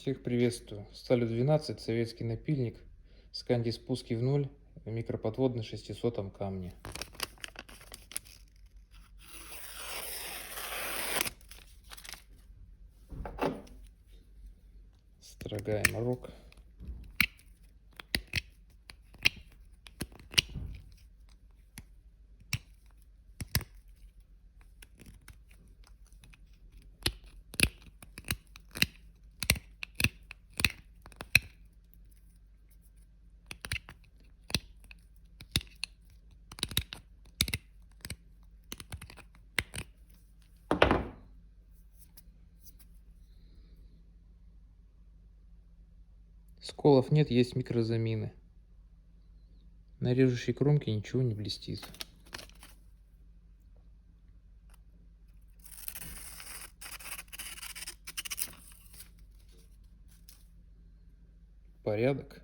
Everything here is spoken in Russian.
Всех приветствую. Сталью 12, советский напильник, сканди спуски в ноль, микроподвод на 600 камне. Строгаем рог. Сколов нет, есть микрозамины. На режущей кромке ничего не блестит. Порядок.